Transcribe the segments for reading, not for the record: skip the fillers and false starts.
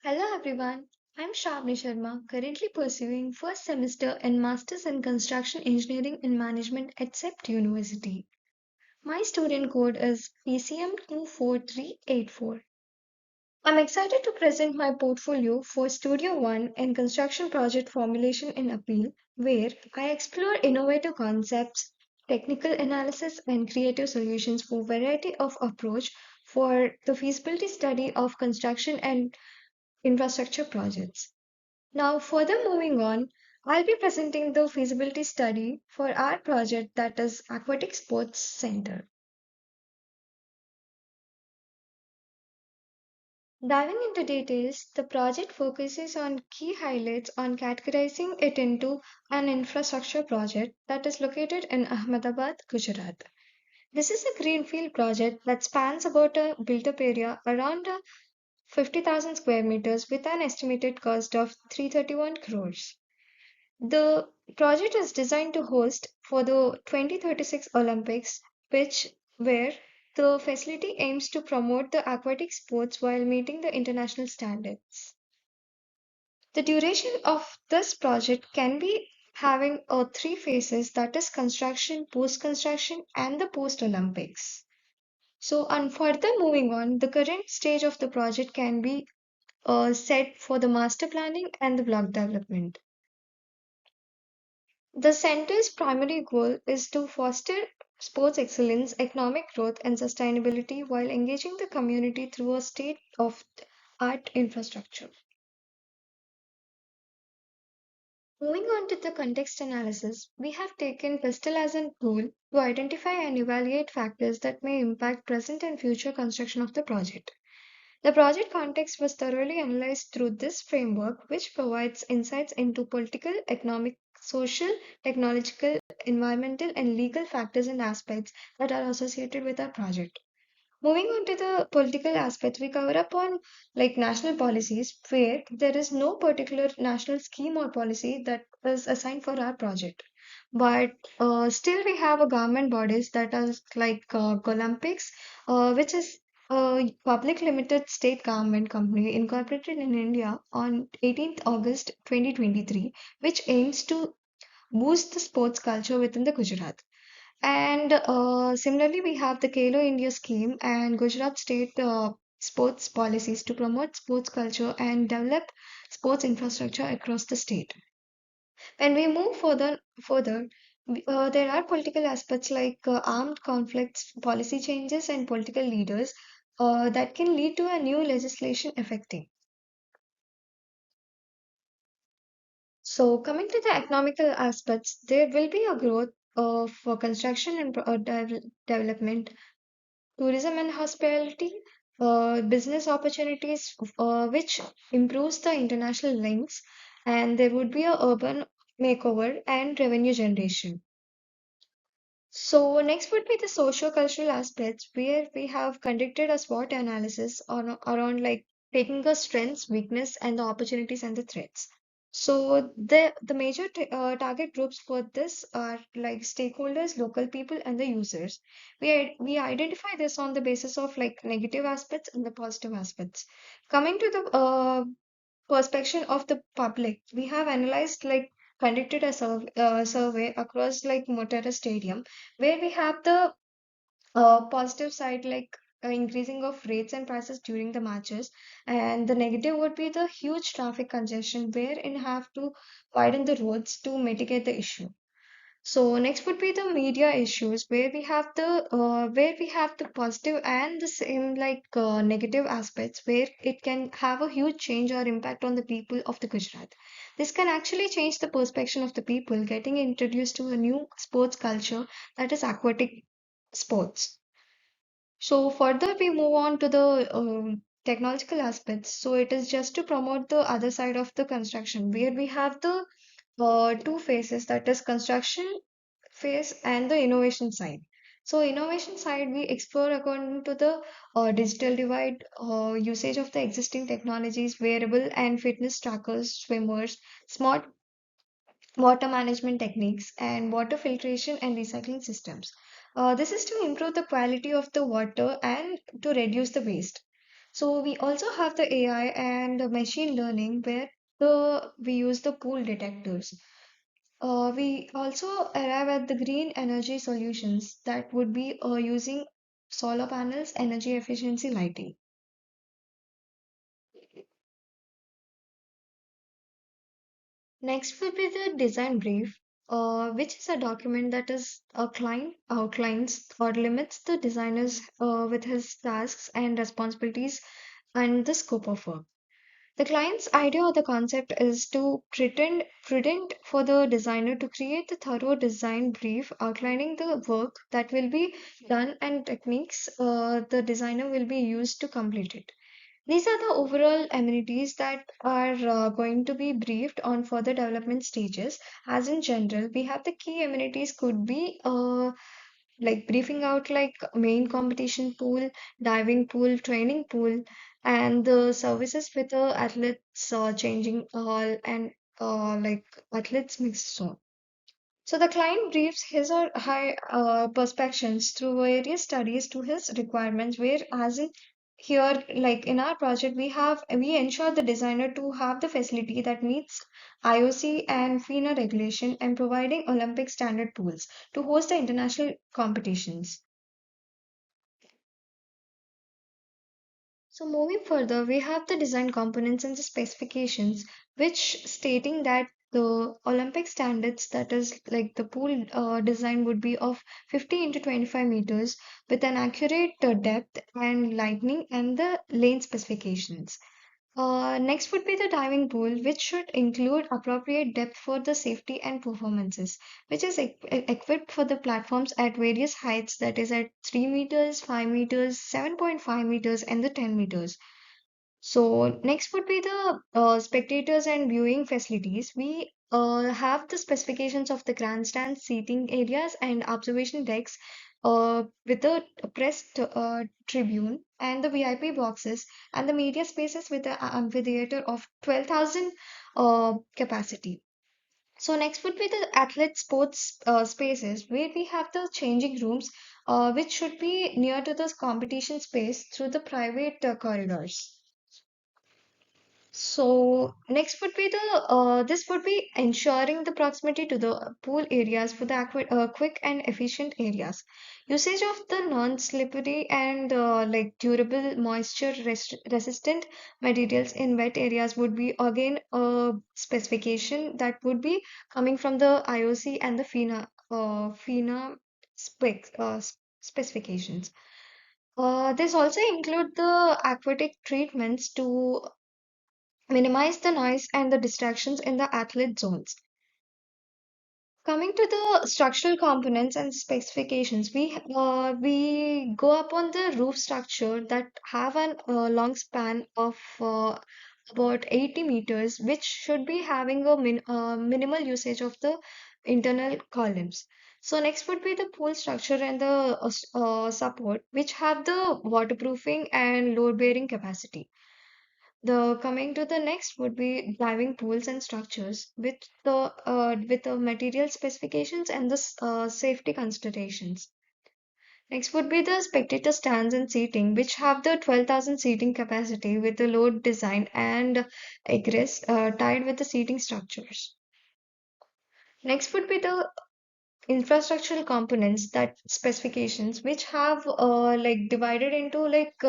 Hello everyone, I'm Shavni Sharma, currently pursuing first semester in Masters in Construction Engineering and Management at CEPT University. My student code is PCM24384. I'm excited to present my portfolio for Studio One in Construction Project Formulation and Appeal, where I explore innovative concepts, technical analysis, and creative solutions for variety of approach for the feasibility study of construction and infrastructure projects. Now, further moving on, I'll be presenting the feasibility study for our project that is Aquatic Sports Center. Diving into details, the project focuses on key highlights on categorizing it into an infrastructure project that is located in Ahmedabad, Gujarat. This is a greenfield project that spans about a built-up area around 50,000 square meters with an estimated cost of 331 crores. The project is designed to host for the 2036 Olympics, which where the facility aims to promote the aquatic sports while meeting the international standards. The duration of this project can be having three phases, that is construction, post-construction, and the post-Olympics. So, and further moving on, the current stage of the project can be set for the master planning and the block development. The center's primary goal is to foster sports excellence, economic growth, and sustainability while engaging the community through a state of art infrastructure. Moving on to the context analysis, we have taken PESTEL as a tool to identify and evaluate factors that may impact present and future construction of the project. The project context was thoroughly analyzed through this framework, which provides insights into political, economic, social, technological, environmental, and legal factors and aspects that are associated with our project. Moving on to the political aspects, we cover up on like national policies where there is no particular national scheme or policy that is assigned for our project. But still, we have a government bodies that are like Olympics, which is a public limited state government company incorporated in India on 18th August 2023, which aims to boost the sports culture within the Gujarat. And similarly, we have the Khelo India scheme and Gujarat state sports policies to promote sports culture and develop sports infrastructure across the state. When we move further, there are political aspects like armed conflicts, policy changes, and political leaders that can lead to a new legislation affecting. So, coming to the economical aspects, there will be a growth of construction and development, tourism and hospitality, business opportunities, which improves the international links, and there would be a urban makeover and revenue generation. So next would be the socio-cultural aspects where we have conducted a SWOT analysis on around like taking the strengths, weakness, and the opportunities and the threats. So the major target groups for this are like stakeholders, local people, and the users. We identify this on the basis of like negative aspects and the positive aspects. Coming to the perspective of the public, we have analyzed like conducted a survey across like Motera Stadium, where we have the positive side like increasing of rates and prices during the matches, and the negative would be the huge traffic congestion wherein have to widen the roads to mitigate the issue. So next would be the media issues where we have the positive and the same like negative aspects where it can have a huge change or impact on the people of the Gujarat. This can actually change the perception of the people getting introduced to a new sports culture, that is aquatic sports. So further we move on to the technological aspects. So it is just to promote the other side of the construction where we have the two phases, that is construction phase and the innovation side. So innovation side we explore according to the digital divide, usage of the existing technologies, wearable and fitness trackers, swimmers, smart water management techniques, and water filtration and recycling systems. This is to improve the quality of the water and to reduce the waste. So we also have the AI and the machine learning where we use the pool detectors. We also arrive at the green energy solutions that would be using solar panels, energy efficiency lighting. Next would be the design brief, which is a document that is a client outlines or limits the designers with his tasks and responsibilities and the scope of work. The client's idea or the concept is to pretend prudent for the designer to create the thorough design brief outlining the work that will be done and techniques the designer will be used to complete it. These are the overall amenities that are going to be briefed on further development stages. As in general, we have the key amenities could be like briefing out like main competition pool, diving pool, training pool, and the services with the athletes changing hall and like athletes mixed zone. So the client briefs his or her perspectives through various studies to his requirements, where as in here, like in our project, we ensure the designer to have the facility that meets IOC and FINA regulation and providing Olympic standard pools to host the international competitions. So moving further, we have the design components and the specifications, which stating that the Olympic standards, that is like the pool design would be of 50 into 25 meters with an accurate depth and lightning and the lane specifications. Next would be the diving pool, which should include appropriate depth for the safety and performances, which is equipped for the platforms at various heights, that is at 3 meters, 5 meters, 7.5 meters, and the 10 meters. So next would be the spectators and viewing facilities. We have the specifications of the grandstand seating areas and observation decks with the press tribune and the VIP boxes and the media spaces with the amphitheater of 12,000 capacity. So next would be the athlete sports spaces where we have the changing rooms which should be near to the competition space through the private corridors. So next would be the this would be ensuring the proximity to the pool areas for the quick and efficient areas. Usage of the non-slippery and like durable moisture resistant materials in wet areas would be again a specification that would be coming from the IOC and the FINA specifications. This also include the aquatic treatments to minimize the noise and the distractions in the athlete zones. Coming to the structural components and specifications, we go up on the roof structure that have an long span of about 80 meters, which should be having a minimal usage of the internal columns. So next would be the pool structure and the support, which have the waterproofing and load-bearing capacity. The coming to the next would be diving pools and structures with the material specifications and the safety considerations. Next would be the spectator stands and seating, which have the 12,000 seating capacity with the load design and egress tied with the seating structures. Next would be the infrastructural components that specifications which have like divided into like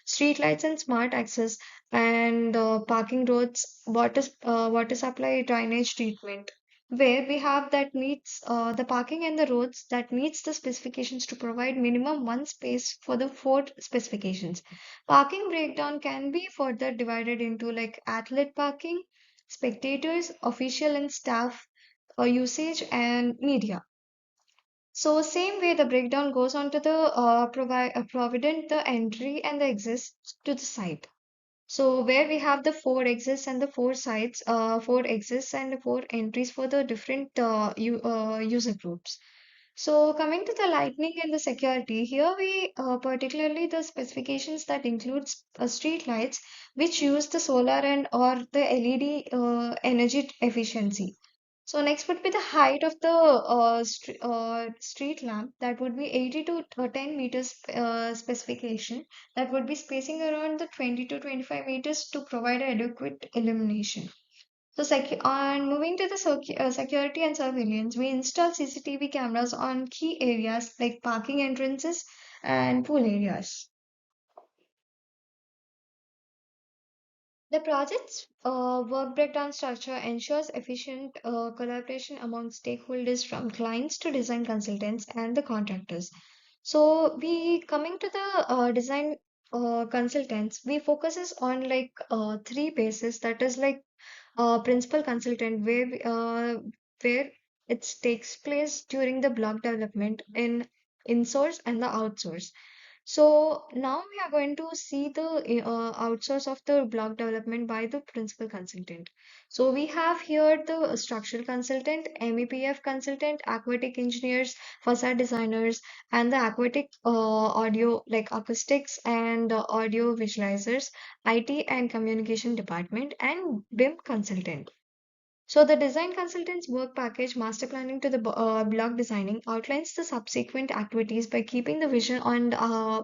street lights and smart access and parking roads water supply drainage treatment where we have that meets the parking and the roads that meets the specifications to provide minimum one space for the four specifications. Parking breakdown can be further divided into like athlete parking, spectators, official and staff usage, and media. So same way the breakdown goes on to the provident the entry and the exits to the site. So where we have the four exits and the four sites, four exits and the four entries for the different user groups. So coming to the lightning and the security, here we particularly the specifications that includes street lights which use the solar and or the LED energy efficiency. So next would be the height of the street lamp. That would be 80 to 10 meters specification. That would be spacing around the 20 to 25 meters to provide adequate illumination. So on moving to the security and surveillance, we install CCTV cameras on key areas like parking entrances and pool areas. The project's work breakdown structure ensures efficient collaboration among stakeholders from clients to design consultants and the contractors. So we coming to the design consultants, we focuses on like three bases. That is like principal consultant, where it takes place during the block development in source and the outsource. So now we are going to see the outsource of the block development by the principal consultant. So we have here the structural consultant, MEPF consultant, aquatic engineers, facade designers, and the aquatic audio like acoustics and audio visualizers, IT and communication department, and BIM consultant. So the design consultant's work package, master planning to the block designing, outlines the subsequent activities by keeping the vision and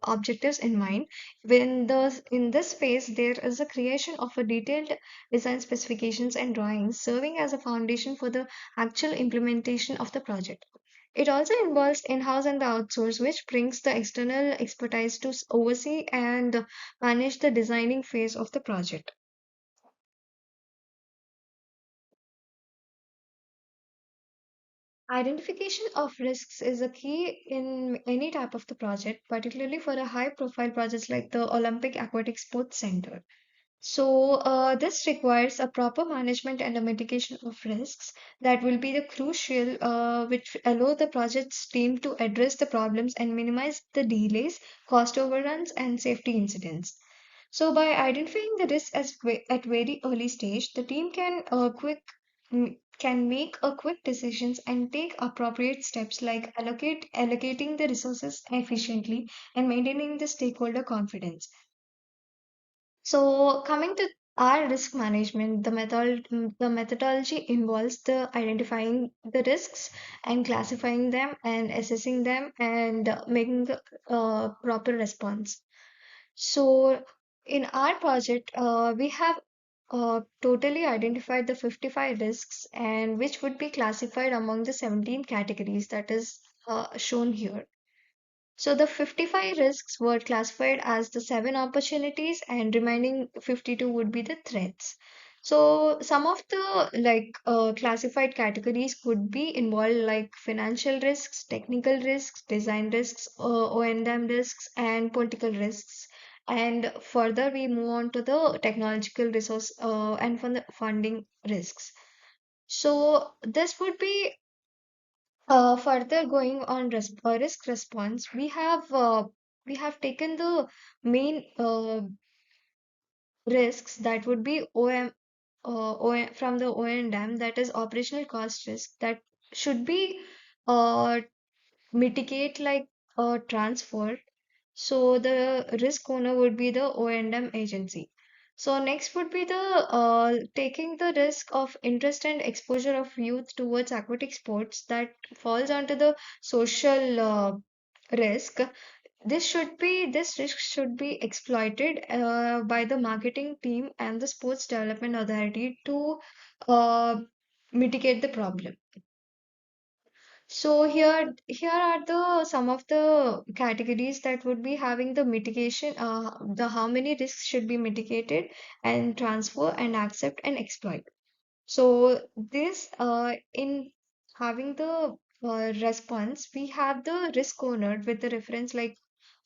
objectives in mind. In this phase, there is a creation of a detailed design specifications and drawings, serving as a foundation for the actual implementation of the project. It also involves in-house and the outsource, which brings the external expertise to oversee and manage the designing phase of the project. Identification of risks is a key in any type of the project, particularly for a high profile projects like the Olympic Aquatic Sports Center. So, this requires a proper management and a mitigation of risks that will be the crucial, which allow the project's team to address the problems and minimize the delays, cost overruns, and safety incidents. So, by identifying the risk at very early stage, the team can make a quick decisions and take appropriate steps like allocating the resources efficiently and maintaining the stakeholder confidence. So, coming to our risk management, the methodology involves the identifying the risks and classifying them and assessing them and making the proper response. So, in our project, we have totally identified the 55 risks and which would be classified among the 17 categories that is shown here. So the 55 risks were classified as the seven opportunities and remaining 52 would be the threats. So some of the classified categories could be involved like financial risks, technical risks, design risks, O&M risks, and political risks. And further, we move on to the technological resource and funding risks. So this would be further going on risk response, we have taken the main risks that would be from the O&M, that is operational cost risk, that should be uh, mitigate like a transfer. So the risk owner would be the O&M agency. So next would be the taking the risk of interest and exposure of youth towards aquatic sports, that falls under the social risk. This risk should be exploited by the marketing team and the sports development authority to uh, mitigate the problem. So here are the some of the categories that would be having the mitigation, the how many risks should be mitigated and transfer and accept and exploit. So this in having the response, we have the risk owner with the reference like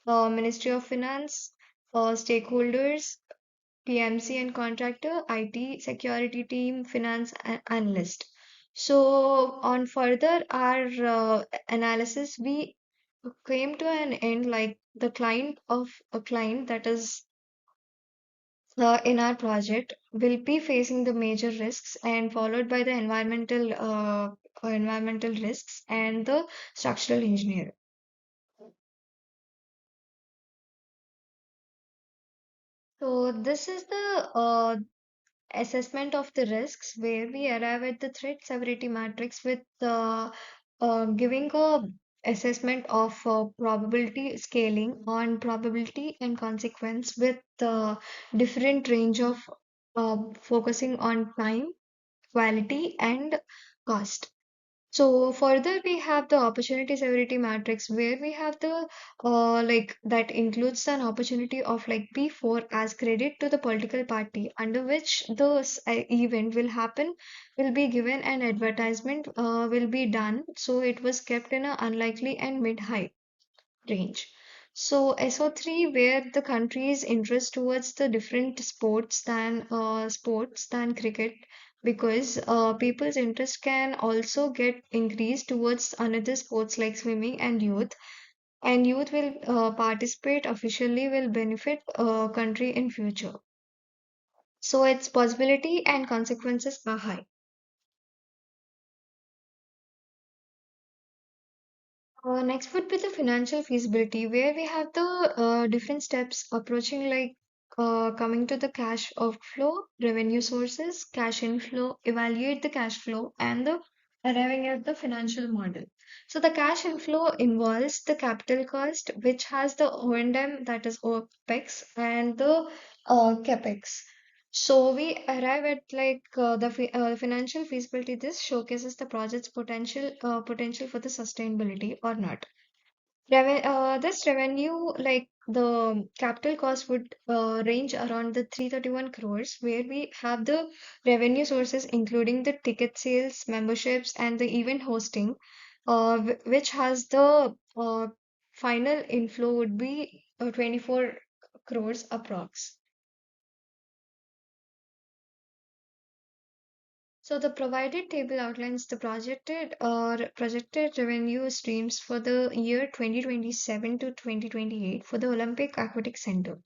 Ministry of Finance, stakeholders, PMC and contractor, IT, security team, finance analyst. So on further our analysis, we came to an end like the client of a client that is in our project will be facing the major risks and followed by the environmental risks and the structural engineer. So this is the assessment of the risks, where we arrive at the threat severity matrix with giving a assessment of probability scaling on probability and consequence with different range of focusing on time, quality, and cost. So further, we have the opportunity severity matrix where we have the like that includes an opportunity of like P4 as credit to the political party under which the event will happen, will be given, an advertisement will be done. So it was kept in a unlikely and mid-high range. So SO3, where the country's interest towards the different sports than cricket, because people's interest can also get increased towards another sports like swimming and youth will participate officially will benefit country in future. So its possibility and consequences are high. Next would be the financial feasibility, where we have the different steps approaching like coming to the cash outflow, revenue sources, cash inflow, evaluate the cash flow, and the arriving at the financial model. So the cash inflow involves the capital cost, which has the O&M, that is OPEX, and the CAPEX. So we arrive at like financial feasibility. This showcases the project's potential for the sustainability or not. This revenue, like the capital cost, would range around the 331 crores, where we have the revenue sources including the ticket sales, memberships, and the event hosting, which has the final inflow would be 24 crores approx. So the provided table outlines the projected revenue streams for the year 2027 to 2028 for the Olympic Aquatic Center.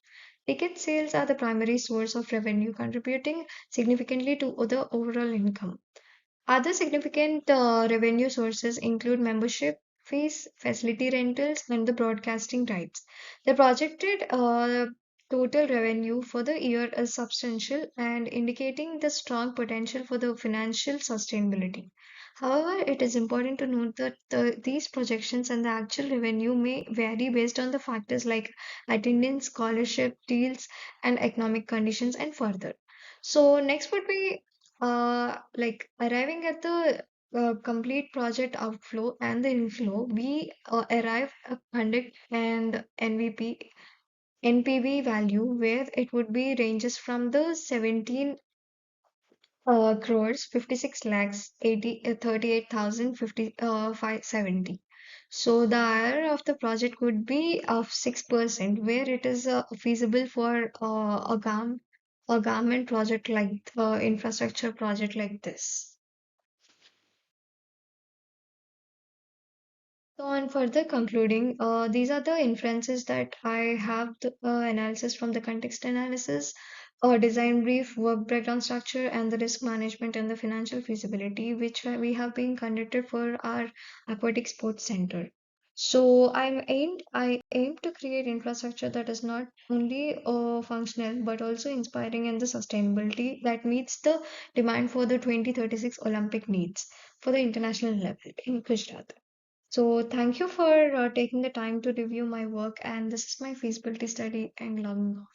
Ticket sales are the primary source of revenue, contributing significantly to the overall income. Other significant revenue sources include membership fees, facility rentals, and the broadcasting rights. The projected total revenue for the year is substantial and indicating the strong potential for the financial sustainability. However, it is important to note that these projections and the actual revenue may vary based on the factors like attendance, scholarship, deals, and economic conditions, and further. So, next would be like arriving at the complete project outflow and the inflow. We arrive at conduct and NPV value, where it would be ranges from the 17 crores 56 lakhs 38,000 570. So the IRR of the project would be of 6%, where it is feasible for a government project like infrastructure project like this. So, on further concluding, these are the inferences that I have the analysis from the context analysis, design brief, work breakdown structure, and the risk management and the financial feasibility, which we have been conducted for our aquatic sports center. So, I aim to create infrastructure that is not only functional but also inspiring and the sustainability that meets the demand for the 2036 Olympic needs for the international level in Gujarat. So thank you for taking the time to review my work, and this is my feasibility study and logging off.